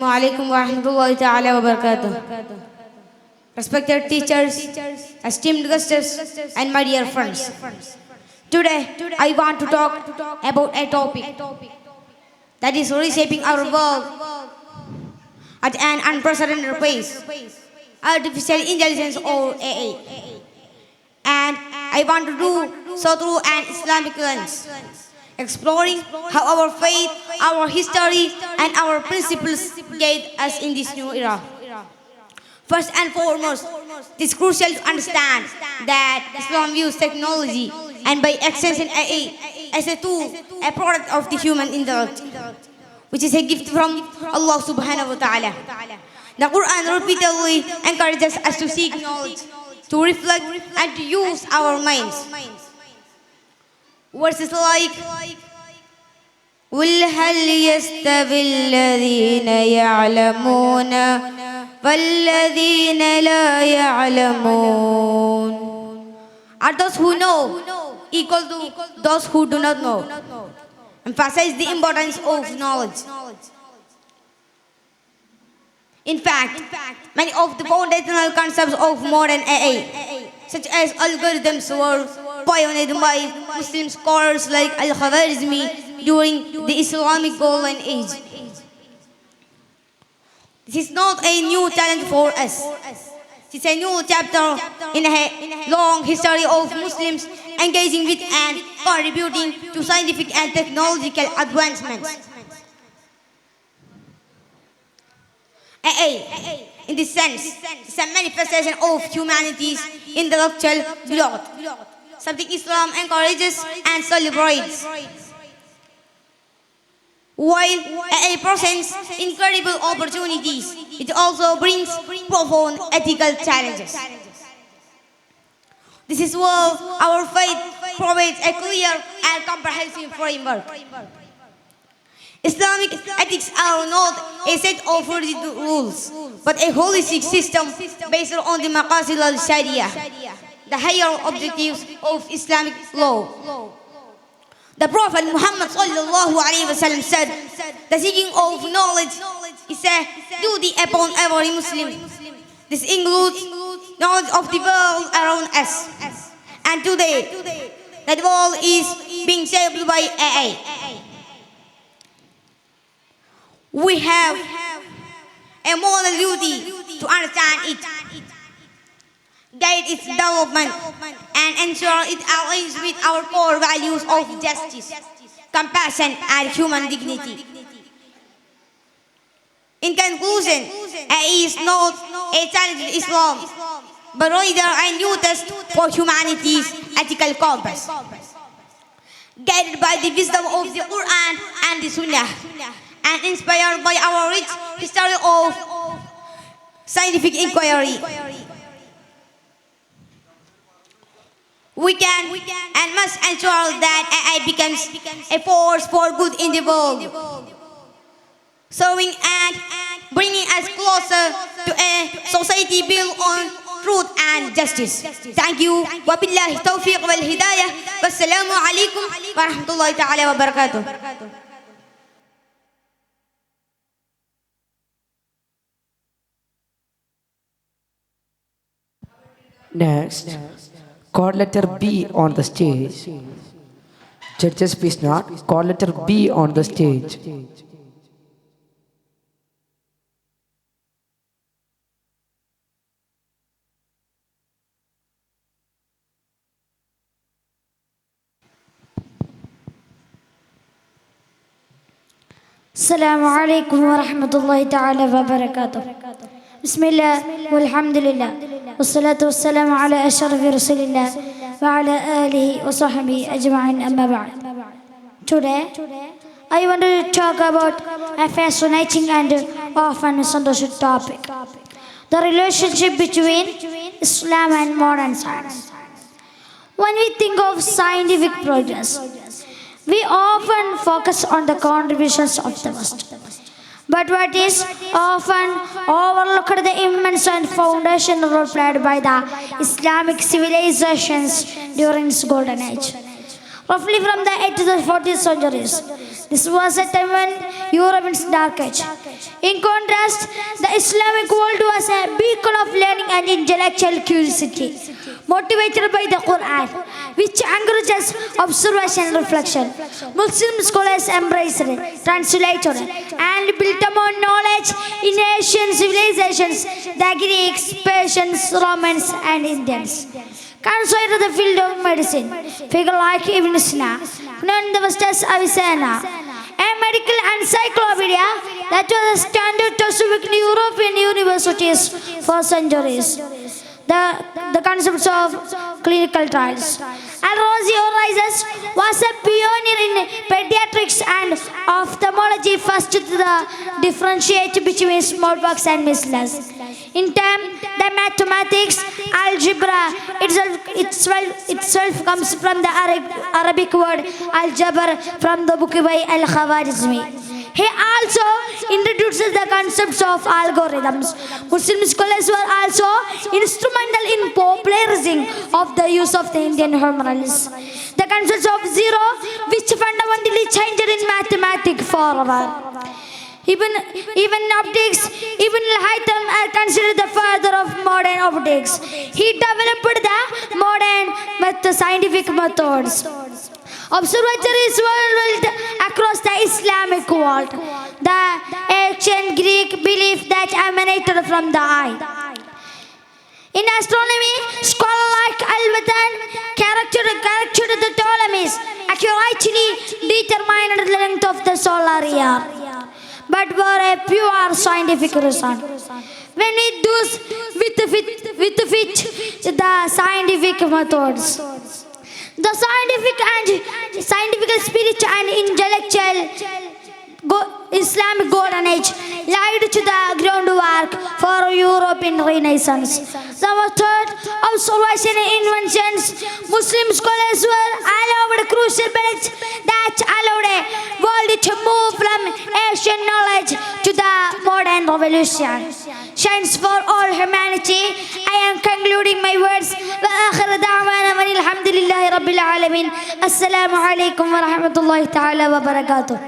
Alaikum wa rahmatullahi ta'ala wa barakatuh. Respected teachers, esteemed guests, and my dear friends. Today, I want to talk about a topic that is reshaping our world at an unprecedented pace. Artificial intelligence or AI. And I want to do so through an Islamic lens, exploring how our faith, our history, and our principles guide us in this new era. First and foremost, it is crucial to understand that Islam views technology and by extension AI as a tool, a product of the human intellect, which is a gift from Allah subhanahu wa ta'ala. The Quran repeatedly encourages us to seek knowledge, to reflect and to use our minds. Verses like قل هل يستوي الذين يعلمون والذين لا يعلمون. Are those who know equal to those who do not know? Emphasize the importance of knowledge. In fact, many of the foundational concepts of modern AI, such as algorithms, were pioneered by Muslim scholars like Al-Khwarizmi during the Islamic Golden Age. This is not a new challenge for us. It is a new chapter in a long history of Muslims engaging with and contributing to scientific and technological advancements. AI, in this sense, is a manifestation of humanity's intellectual growth, something Islam encourages and celebrates. While AI presents incredible opportunities, it also brings profound ethical challenges. This is where our faith provides a clear and comprehensive framework. Islamic ethics are not a set of rigid rules, but a holistic system based on the maqasid al-sharia, the higher objectives of Islamic law. The Prophet Muhammad sallallahu alaihi wasallam said, "The seeking of knowledge is a duty upon every Muslim. This includes knowledge of the world around us. And today, that world is being shaped by AI. We have a moral duty to understand it, guide its development, and ensure it aligns with our core values of justice, compassion, and human dignity." In conclusion, AI is not a challenge to Islam, but rather a new test for humanity's ethical compass, guided by the wisdom of the Quran and the Sunnah, and inspired by our rich history of scientific inquiry. We can and must ensure that AI becomes a force for good in the world, serving and bringing us closer to a society built on truth and justice. Thank you. Wabillahi tawfiq wal hidayah. Wassalamu alaikum wa rahmatullahi ta'ala wa barakatuh. Next, call letter B on the stage. Judges, please not. Call letter B on the stage. السلام عليكم ورحمة الله تعالى وبركاته. بسم الله والحمد لله والصلاة والسلام على أشرف رسول الله وعلى آله وصحبه أجمعين أما بعد. Today, I want to talk about a fascinating and often misunderstood topic: the relationship between Islam and modern science. When we think of scientific progress, we often focus on the contributions of the West. But what is often overlooked the immense and foundational role played by the Islamic civilizations during its golden age. Roughly from the 8th to the 14th centuries, this was a time when Europe's dark age. In contrast, the Islamic world was a beacon of learning and intellectual curiosity, motivated by the Quran, which encourages observation and reflection. Muslim scholars embraced it, translated it, and built upon knowledge in Asian civilizations, the Greeks, Persians, Romans, and Indians. Consider the field of medicine. Figure like Ibn Sina, known the Vestas Avicenna, a medical encyclopedia that was a standard textbook in European universities for centuries. The concepts of clinical trials. Alonso Reyes was a pioneer in pediatrics and ophthalmology, first to differentiate between smallpox and measles. In time, the mathematics, algebra itself comes from the Arabic word algebra from the book by Al-Khwarizmi. He also introduces the concepts of algorithms. Muslim scholars were also instrumental in popularizing of the use of the Indian numerals. The concepts of zero, which fundamentally changed in mathematics forever. Even optics, Ibn al-Haytham are considered the father of modern optics. He developed the modern scientific methods. Observatories were built across the Islamic world. The ancient Greek belief that emanated from the eye. In astronomy, scholars like Al-Watan characterized the Ptolemies accurately determined the length of the solar year, but for a pure scientific reason. When it does with the scientific methods, the scientific spirit and intellectual Islamic golden age laid to the groundwork for European Renaissance. The method of observation and inventions, Muslim scholars were allowed crucial breaks that allowed a world to move from Asian knowledge to the modern revolution. Shines for all humanity. I am concluding my words. وآخر دعوانا من الحمد لله رب العالمين. السلام عليكم ورحمة الله تعالى وبركاته.